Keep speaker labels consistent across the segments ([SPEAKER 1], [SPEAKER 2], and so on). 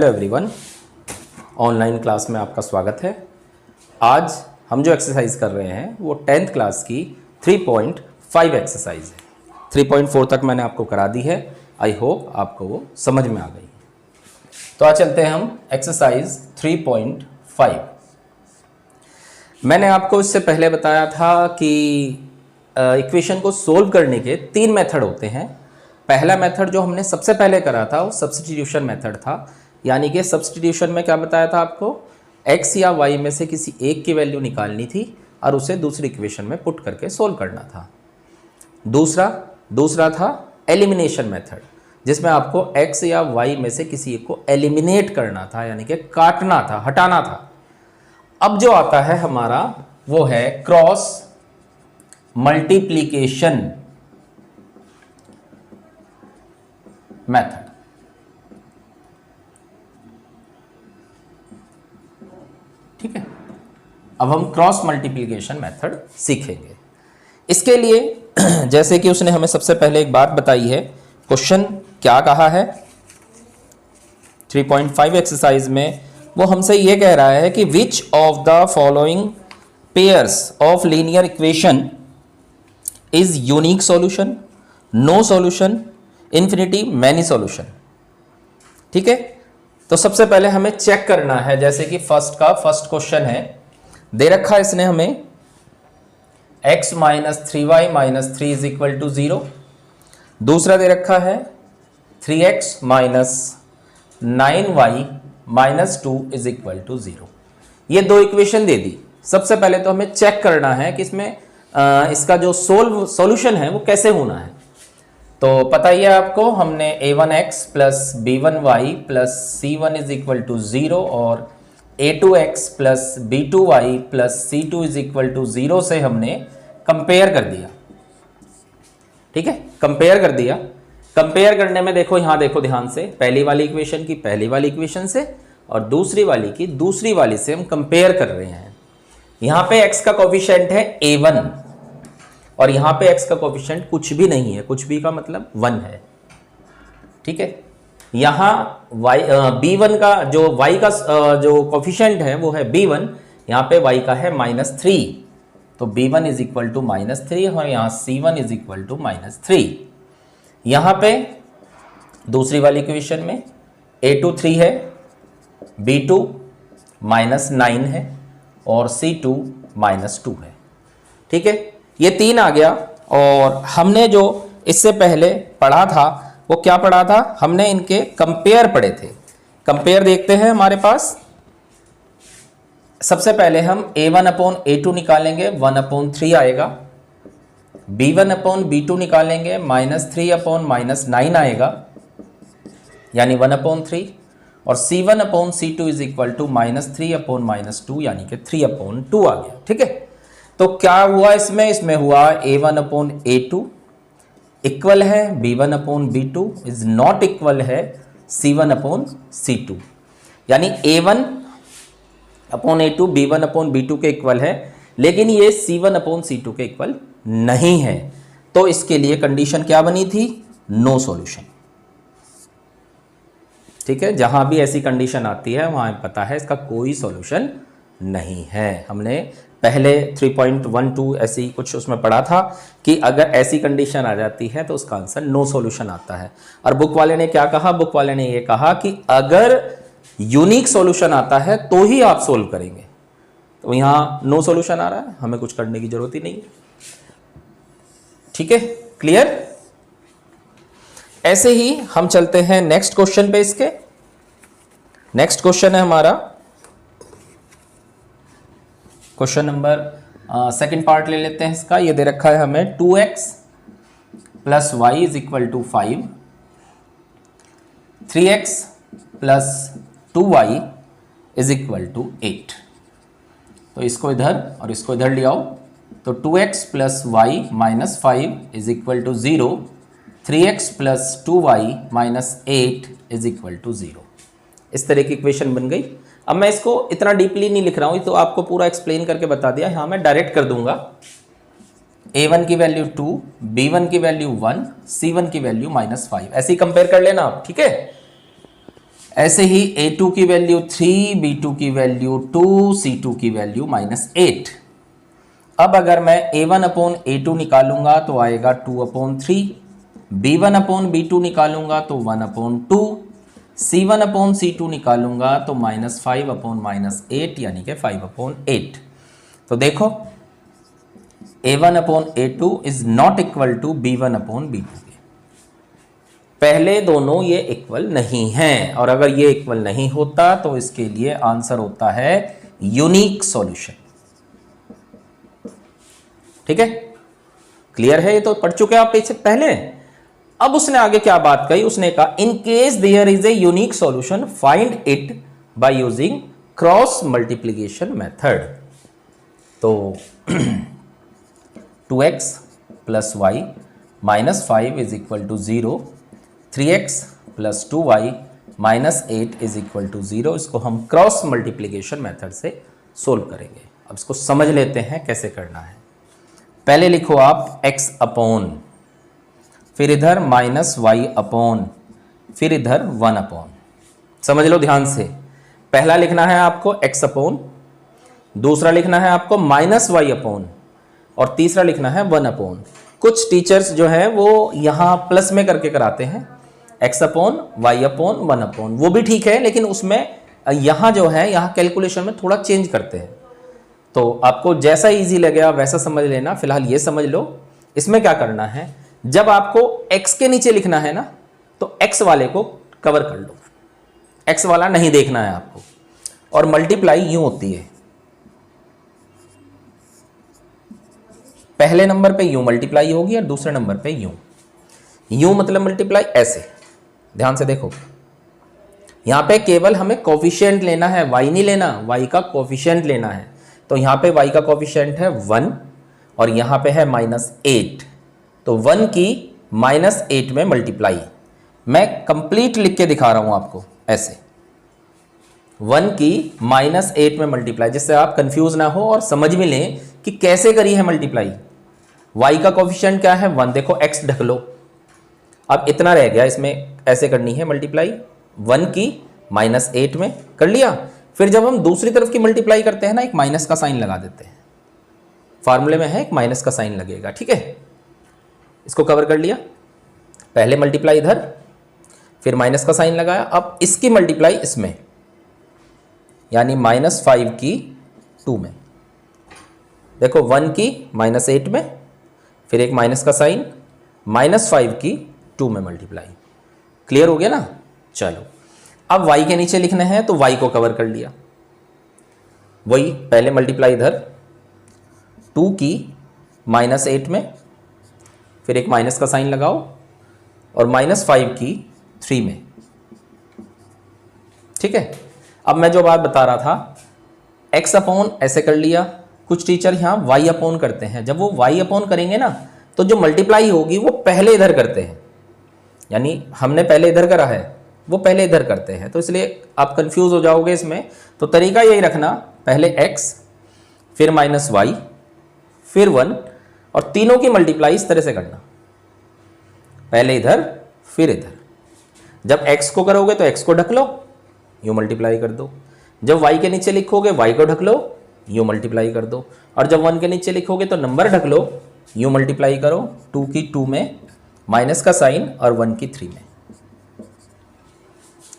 [SPEAKER 1] Hello everyone, online class में आपका स्वागत है। आज हम जो एक्सरसाइज कर रहे हैं वो 10th क्लास की 3.5 एक्सरसाइज है। 3.4 तक मैंने आपको करा दी है। आई होप आपको वो समझ में आ गई। तो आज चलते हैं हम एक्सरसाइज 3.5। मैंने आपको इससे पहले बताया था कि इक्वेशन को सोल्व करने के 3 मेथड होते हैं। पहला मेथड जो हमने सबसे पहले करा था वो सब्स्टिट्यूशन मेथड था, यानी कि सब्स्टिट्यूशन में क्या बताया था आपको, x या y में से किसी एक की वैल्यू निकालनी थी और उसे दूसरी इक्वेशन में पुट करके सोल्व करना था। दूसरा था एलिमिनेशन मेथड, जिसमें आपको x या y में से किसी एक को एलिमिनेट करना था, यानी कि काटना था, हटाना था। अब जो आता है हमारा वो है क्रॉस मल्टीप्लिकेशन मेथड। ठीक है, अब हम क्रॉस मल्टीप्लिकेशन मेथड सीखेंगे। इसके लिए जैसे कि उसने हमें सबसे पहले एक बात बताई है, क्वेश्चन क्या कहा है 3.5 एक्सरसाइज में, वो हमसे ये कह रहा है कि which of the following pairs of linear equation is unique solution, no solution, infinity, many solution. ठीक है, तो सबसे पहले हमें चेक करना है, जैसे कि फर्स्ट क्वेश्चन है, दे रखा है इसने हमें x minus 3y minus 3 is equal to 0। दूसरा दे रखा है 3x minus 9y minus 2 is equal to 0। ये दो इक्वेशन दे दी। सबसे पहले तो हमें चेक करना है कि इसमें इसका जो सॉल्यूशन है वो कैसे होना है। तो पता ही है आपको, हमने a1x plus b1y plus c1 is equal to 0 और a2x plus b2y plus c2 is equal to 0 से हमने कंपेयर कर दिया। ठीक है, कंपेयर कर दिया। कंपेयर करने में देखो, यहाँ देखो ध्यान से, पहली वाली इक्वेशन की पहली वाली इक्वेशन से और दूसरी वाली की दूसरी वाली से हम कंपेयर कर रहे हैं। यहाँ पे x का कोफिशिएंट है a1 और यहाँ पे x का कोफिशिएंट कुछ भी नहीं है, कुछ भी का मतलब 1 है। ठीक है, यहाँ b1 का जो y का जो कोफिशिएंट है वो है b1, यहाँ पे y का है -3, तो b1 इज इक्वल टू -3 और यहाँ c1 इज इक्वल टू -3। यहाँ पे दूसरी वाली इक्वेशन में a2 3 है, b2 -9 है और c2 -2 है। ठीक है, ये 3 आ गया। और हमने जो इससे पहले पढ़ा था वो क्या पढ़ा था, हमने इनके कंपेयर पढ़े थे। कंपेयर देखते हैं हमारे पास। सबसे पहले हम a1 अपॉन a2 निकालेंगे, 1/3 आएगा। b1 अपॉन b2 निकालेंगे, -3 अपॉन -9 आएगा, यानी 1/3। और c1 upon c2 is equal to -3 upon -2, यानी कि 3/2 आ गया। ठीक है, तो क्या हुआ इसमें हुआ a1 अपॉन a2 इक्वल है b1 upon b2, is not equal है c1 अपॉन c2, यानी a1 upon a2 b1 upon b2 के इक्वल है, लेकिन ये c1 अपॉन c2 के इक्वल नहीं है। तो इसके लिए कंडीशन क्या बनी थी, नो सॉल्यूशन। ठीक है, जहां भी ऐसी कंडीशन आती है वहां पता है इसका कोई सॉल्यूशन नहीं है। हमने पहले 3.12 ऐसी कुछ उसमें पढ़ा था कि अगर ऐसी कंडीशन आ जाती है तो उसका आंसर नो सॉल्यूशन आता है। और बुक वाले ने क्या कहा, बुक वाले ने ये कहा कि अगर यूनिक सॉल्यूशन आता है तो ही आप सोल्व करेंगे। तो यहाँ नो सॉल्यूशन आ रहा है, हमें कुछ करने की जरूरत ही नहीं है। ठीक है, क्लियर। ऐसे ही हम चलते हैं नेक्स्ट क्वेश्चन पे। इसके नेक्स्ट क्वेश्चन है हमारा क्वेश्चन नंबर सेकंड पार्ट ले लेते हैं इसका। ये दे रखा है हमें 2x plus y is equal to 5, 3x plus 2y is equal to 8। तो इसको इधर और इसको इधर ले आओ, तो 2x plus y minus 5 is equal to 0, 3x plus 2y minus 8 is equal to 0। इस तरह की इक्वेशन बन गई। अब मैं इसको इतना डीपली नहीं लिख रहा हूं, तो आपको पूरा एक्सप्लेन करके बता दिया। यहां मैं डायरेक्ट कर दूंगा, a1 की वैल्यू 2, b1 की वैल्यू 1, c1 की वैल्यू -5, ऐसे ही कंपेयर कर लेना आप। ठीक है, ऐसे ही a2 की वैल्यू 3, b2 की वैल्यू 2, c2 की वैल्यू -8। अब अगर मैं a1 अपॉन a2 निकालूंगा तो आएगा 2 अपॉन 3, b1 अपॉन b2 निकालूंगा तो 1 अपॉन 2, c1 अपॉन c2 निकालूंगा तो -5 अपॉन -8 यानी कि 5 अपॉन 8। तो देखो a1 upon a2 is not equal to b1 upon b2 के, पहले दोनों ये इक्वल नहीं हैं, और अगर ये इक्वल नहीं होता तो इसके लिए आंसर होता है यूनिक सॉल्यूशन। ठीक है, क्लियर है? ये तो पढ़ चुके हैं आप इससे पहले। अब उसने आगे क्या बात कही, उसने कहा in case there is a unique solution find it by using cross multiplication method. तो 2x plus y minus 5 is equal to 0, 3x plus 2y minus 8 is equal to 0। इसको हम क्रॉस मल्टीप्लीकेशन मेथड से solve करेंगे। अब इसको समझ लेते हैं कैसे करना है। पहले लिखो आप x अपॉन, फिर इधर माइनस वाई अपॉन, फिर इधर 1 अपॉन। समझ लो ध्यान से, पहला लिखना है आपको x अपॉन, दूसरा लिखना है आपको माइनस वाई अपॉन, और तीसरा लिखना है 1 अपॉन। कुछ टीचर्स जो है वो यहाँ प्लस में करके कराते हैं, x upon, y upon, 1 upon, वो भी ठीक है, लेकिन उसमें यहाँ जो है यहाँ कैलकुलेशन में थोड़ा चेंज करते हैं। तो आपको जैसा इजी लगेगा वैसा समझ लेना। फिलहाल ये समझ लो इसमें क्या करना है, जब आपको x के नीचे लिखना है ना तो x वाले को कवर कर लो, x वाला नहीं देखना है आपको। और मल्टीप्लाई यूं होती है, पहले नंबर पे यूं मल्टीप्लाई होगी और दूसरे नंबर पे यूं। यूं मतलब मल्टीप्लाई ऐसे, ध्यान से देखो, यहां पे केवल हमें कोफिशिएंट लेना है, y नहीं लेना, y का कोफिशिएंट लेना है। तो यहां पे y का कोफिशिएंट है 1 और यहां पे है -8, तो 1 की -8 में मल्टीप्लाई। मैं कंप्लीट लिख के दिखा रहा हूं आपको ऐसे, 1 की -8 में मल्टीप्लाई, जिससे आप कंफ्यूज ना हो और समझ भी लें कि कैसे करी है मल्टीप्लाई। y का कोफिशिएंट क्या है 1, देखो x ढक लो, अब इतना रह गया, इसमें ऐसे करनी है मल्टीप्लाई, 1 की -8 में कर लिया। फिर जब हम दूसरी तरफ की मल्टीप्लाई करते हैं ना, एक माइनस का साइन लगा देते हैं, फार्मूले में है एक माइनस का साइन लगेगा। ठीक है, इसको कवर कर लिया, पहले मल्टीप्लाई इधर, फिर माइनस का साइन लगाया, अब इसकी मल्टीप्लाई इसमें, यानी -5 की 2 में। देखो 1 की -8 में, फिर एक माइनस का साइन, -5 की 2 में मल्टीप्लाई। क्लियर हो गया ना? चलो अब y के नीचे लिखने हैं तो y को कवर कर लिया, वही पहले मल्टीप्लाई इधर 2 की -8 में, फिर एक माइनस का साइन लगाओ, और -5 की 3 में। ठीक है, अब मैं जो बात बता रहा था, x अपॉन ऐसे कर लिया, कुछ टीचर यहाँ y अपॉन करते हैं, जब वो y अपॉन करेंगे ना तो जो मल्टीप्लाई होगी वो पहले इधर करते हैं, यानी हमने पहले इधर करा है, वो पहले इधर करते हैं, तो इसलिए आप कंफ्यूज हो जाओगे इसमें। तो तरीका यही रखना, पहले x, फिर -y, फिर 1, और तीनों की मल्टीप्लाई इस तरह से करना, पहले इधर फिर इधर। जब x को करोगे तो x को ढक लो, यूँ मल्टीप्लाई कर दो। जब y के नीचे लिखोगे y को ढक लो, यूँ मल्टीप्लाई कर दो। और जब 1 के नीचे लिखोगे तो नंबर ढक लो, यूँ मल्टीप्लाई करो, 2 की 2 में, माइनस का साइन, और 1 की 3 में।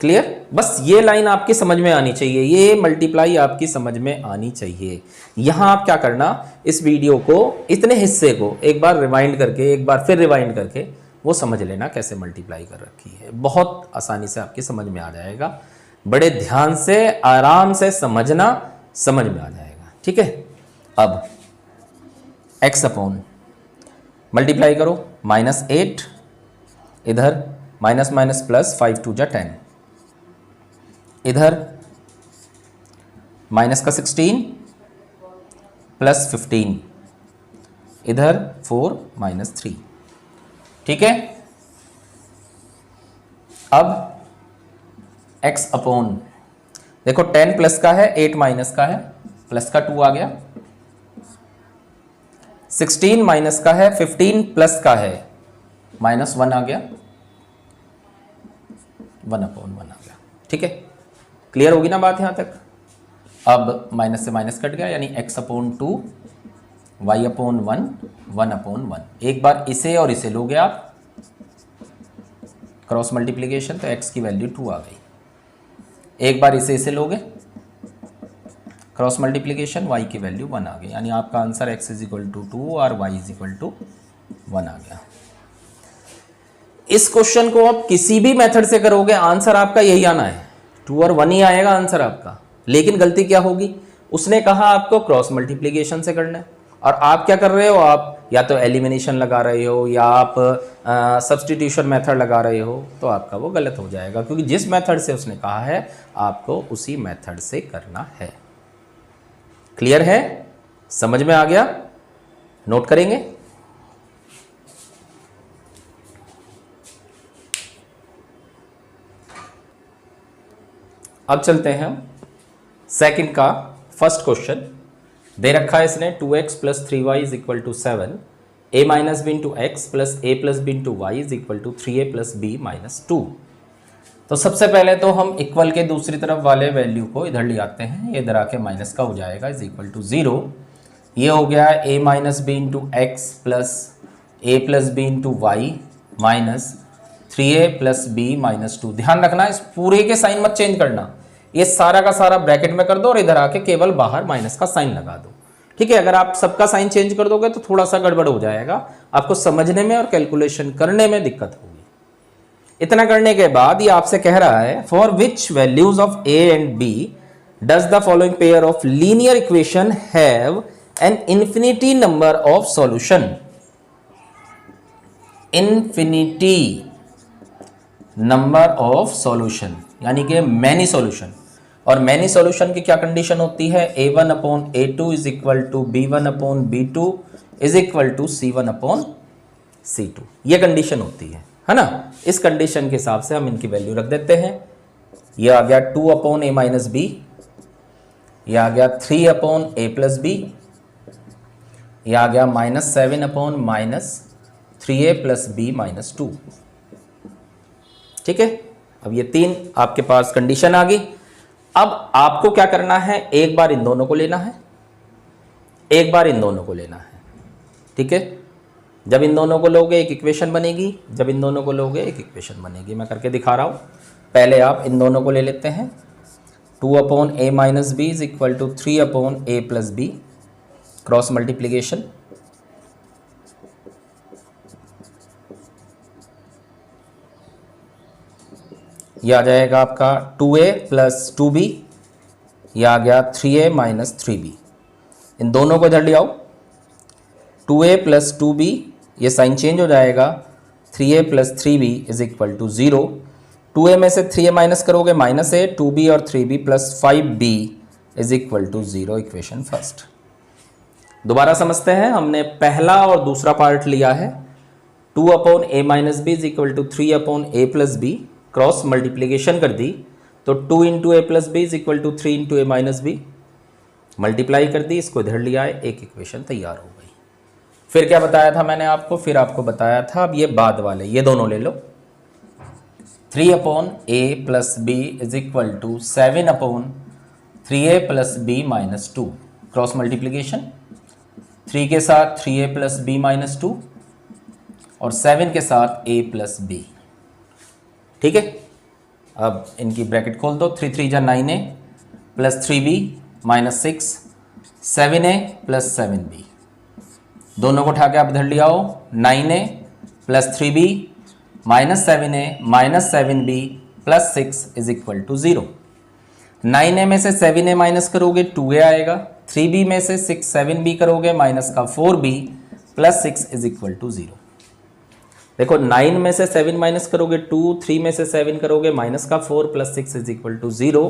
[SPEAKER 1] क्लियर? बस ये लाइन आपकी समझ में आनी चाहिए, ये मल्टीप्लाई आपकी समझ में आनी चाहिए। यहां आप क्या करना, इस वीडियो को, इतने हिस्से को एक बार रिवाइंड करके, एक बार फिर रिवाइंड करके वो समझ लेना कैसे मल्टीप्लाई कर रखी है, बहुत आसानी से आपकी समझ में आ जाएगा। बड़े ध्यान से आराम से समझना, समझ में आ जाएगा। ठीक है, अब x अपॉन मल्टीप्लाई करो, -8 इधर, माइनस माइनस प्लस, 5 2 जा 10, इधर माइनस का 16 प्लस 15, इधर 4 -3। ठीक है, अब x अपॉन, देखो 10 प्लस का है, 8 माइनस का है, प्लस का 2 आ गया, 16 माइनस का है, 15 प्लस का है, -1 आ गया, 1 अपॉन 1 आ गया। ठीक है, क्लियर होगी ना बात यहाँ तक। अब माइनस से माइनस कट गया, यानी x/2 y/1 1/1। एक बार इसे और इसे लोगे आप क्रॉस मल्टीप्लीकेशन, तो x की वैल्यू 2 आ गई। एक बार इसे लोगे क्रॉस मल्टीप्लीकेशन, y की वैल्यू 1 आ गई, यानी आपका आंसर x = 2 और y = 1 आ गया। इस क्वेश्चन को आप किसी भी मेथड से करोगे आंसर आपका यही आना है, 2 और 1 ही आएगा आंसर आपका। लेकिन गलती क्या होगी, उसने कहा आपको क्रॉस मल्टीप्लीकेशन से करना है और आप क्या कर रहे हो, आप या तो एलिमिनेशन लगा रहे हो या आप सब्स्टिट्यूशन मेथड लगा रहे हो, तो आपका वो गलत हो जाएगा, क्योंकि जिस मेथड से उसने कहा है आपको उसी मेथड से करना है। क्लियर है, समझ में आ गया, नोट करेंगे। अब चलते हैं हम सेकंड का फर्स्ट क्वेश्चन। दे रखा है इसने 2x + 3y = 7, a - b × x + a + b × y = 3a + b - 2। तो सबसे पहले तो हम इक्वल के दूसरी तरफ वाले वैल्यू को इधर ले आते हैं, इधर आके माइनस का हो जाएगा = 0। ये हो गया a - b × x + a + b × y - 3a + b - 2। ध्यान रखना इस पूरे के साइन मत चेंज करना, ये सारा का सारा ब्रैकेट में कर दो और इधर आके केवल बाहर माइनस का साइन लगा दो, ठीक है। अगर आप सबका साइन चेंज कर दोगे तो थोड़ा सा गड़बड़ हो जाएगा, आपको समझने में और कैलकुलेशन करने में दिक्कत होगी। इतना करने के बाद ये आपसे कह रहा है for which values of a and b does the following pair of linear equation have an infinity number of solution. Infinity number of solution यानी कि मैनी सॉल्यूशन। और मैनी सॉल्यूशन की क्या कंडीशन होती है, a1/a2 = b1/b2 = c1/c2, ये condition होती है ना। इस कंडीशन के हिसाब से हम इनकी वैल्यू रख देते हैं। ये आ गया 2/a - b, ये आ गया 3/a + b, ये आ गया -7/- 3a + b - 2, ठीक है। अब ये तीन आपके पास कंडीशन आ गई। अब आपको क्या करना है, एक बार इन दोनों को लेना है, एक बार इन दोनों को लेना है, ठीक है। जब इन दोनों को लोगे एक इक्वेशन बनेगी, जब इन दोनों को लोगे एक इक्वेशन बनेगी। मैं करके दिखा रहा हूं, पहले आप इन दोनों को ले लेते हैं। 2/a - b = 3/a + b, cross multiplication. यह आ जाएगा आपका 2a + 2b, यह आ गया 3a - 3b। इन दोनों को इधर ले आओ, 2a + 2b, ये साइन चेंज हो जाएगा, 3a + 3b = 0। 2a में से 3a माइनस करोगे -a, 2b और 3b + 5b = 0। Equation first. दोबारा समझते हैं, हमने पहला और दूसरा पार्ट लिया है। 2/a - b = 3/a + b, cross multiplication कर दी तो 2 × a + b = 3 × a - b, multiply कर दी, इसको इधर लिया है, एक इक्वेशन तैयार हो गई। फिर क्या बताया था मैंने आपको, फिर आपको बताया था, अब ये बाद वाले ये दोनों ले लो। 3/a + b = 7/3a + b - 2, cross multiplication. 3 के साथ 3a + b - 2 और 7 के साथ a + b, ठीक है। अब इनकी ब्रैकेट खोल दो, 3 3 = 9a + 3b - 6, 7a + 7b। दोनों को उठा के आप इधर ले आओ, 9a + 3b - 7a - 7b + 6 = 0। 9a में से 7a माइनस करोगे 2a आएगा, 3b में से 6 7b करोगे -4b + 6 = 0। देखो 9 में से 7 माइनस करोगे 2, 3 में से 7 करोगे -4 + 6 = 0।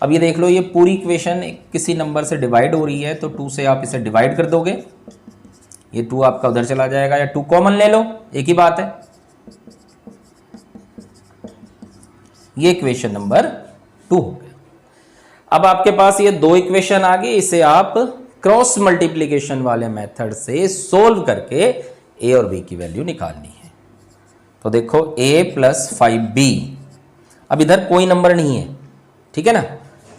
[SPEAKER 1] अब ये देख लो, ये पूरी इक्वेशन किसी नंबर से डिवाइड हो रही है, तो 2 से आप इसे डिवाइड कर दोगे, ये 2 आपका उधर चला जाएगा, या 2 कॉमन ले लो, एक ही बात है। ये इक्वेशन नंबर 2 हो गया। अब आपके पास ये दो इक्वेशन आ गई, इसे आप क्रॉस मल्टीप्लीकेशन वाले मेथड से सोल्व करके a और b की वैल्यू निकालनी है। तो देखो a + 5b, अब इधर कोई नंबर नहीं है, ठीक है ना।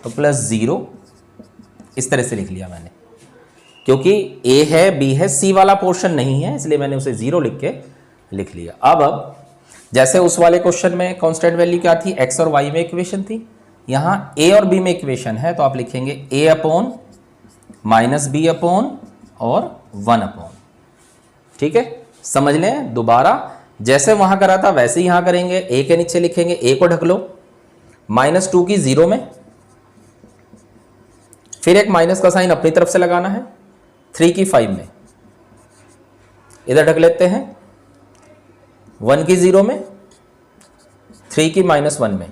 [SPEAKER 1] तो प्लस 0 इस तरह से लिख लिया मैंने, क्योंकि ए है बी है, सी वाला पोर्शन नहीं है, इसलिए मैंने उसे 0 लिख के लिख लिया। अब जैसे उस वाले क्वेश्चन में कांस्टेंट वैल्यू क्या थी, एक्स और वाई में इक्वेशन थी, यहाँ ए और बी में इक्वेशन है, तो आप लिखेंगे ए अपॉन माइनस बी अपॉन और 1 अपॉन। ठीक है, समझ लें दोबारा, जैसे वहां करा था वैसे ही यहां करेंगे। ए के नीचे लिखेंगे, ए को ढक लो, -2 की 0 में, फिर एक माइनस का साइन अपनी तरफ से लगाना है, 3 की 5 में, इधर ढक लेते हैं, 1 की 0 में, 3 की -1 में,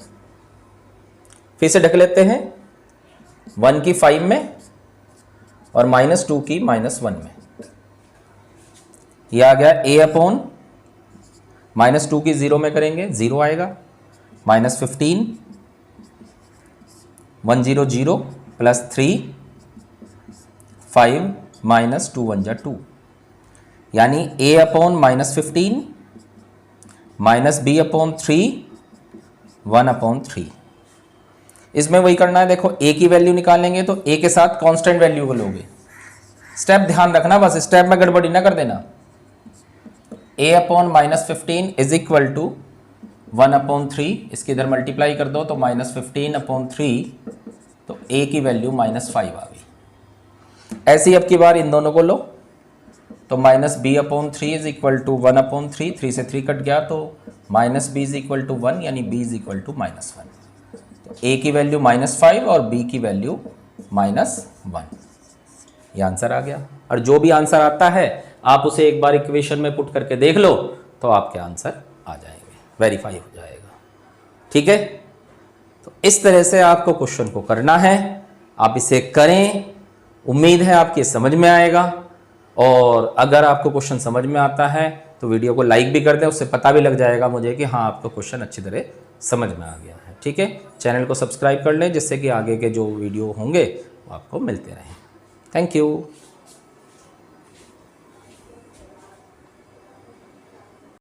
[SPEAKER 1] फिर से ढक लेते हैं 1 की 5 में और -2 की -1 में। यह आ गया ए अपॉन -2 की 0 में करेंगे 0 आएगा, -15 100 प्लस 3 5 -2 1 जा 2, यानी A upon -15 minus B upon 3 1 upon 3। इसमें वही करना है, देखो ए की वैल्यू निकालेंगे तो ए के साथ कांस्टेंट वैल्यू को लोगे। स्टेप ध्यान रखना, बस स्टेप में गड़बड़ी ना कर देना। A upon -15 is equal to 1 upon 3, इसकी इधर मल्टीप्लाई कर दो तो -15 अपॉन 3, तो ए की वैल्यू -5 आ गई। ऐसी अब की बार इन दोनों को लो, तो -b upon 3 is equal to 1 upon 3, 3 से 3 कट गया, तो -b इज इक्वल टू 1, यानी b इज इक्वल टू -1। तो a की वैल्यू -5 और b की वैल्यू -1, ये आंसर आ गया। और जो भी आंसर आता है आप उसे एक बार इक्वेशन में पुट करके देख लो तो आपके आंसर आ जाएंगे, वेरीफाई हो जाएगा। ठीक है, तो इस तरह से आपको क्वेश्चन को करना है, आप इसे करें, उम्मीद है आपके समझ में आएगा। और अगर आपको क्वेश्चन समझ में आता है तो वीडियो को लाइक भी कर दें, उससे पता भी लग जाएगा मुझे कि हाँ आपको क्वेश्चन अच्छी तरह समझ में आ गया है। ठीक है, चैनल को सब्सक्राइब कर लें जिससे कि आगे के जो वीडियो होंगे वो आपको मिलते रहें। Thank you.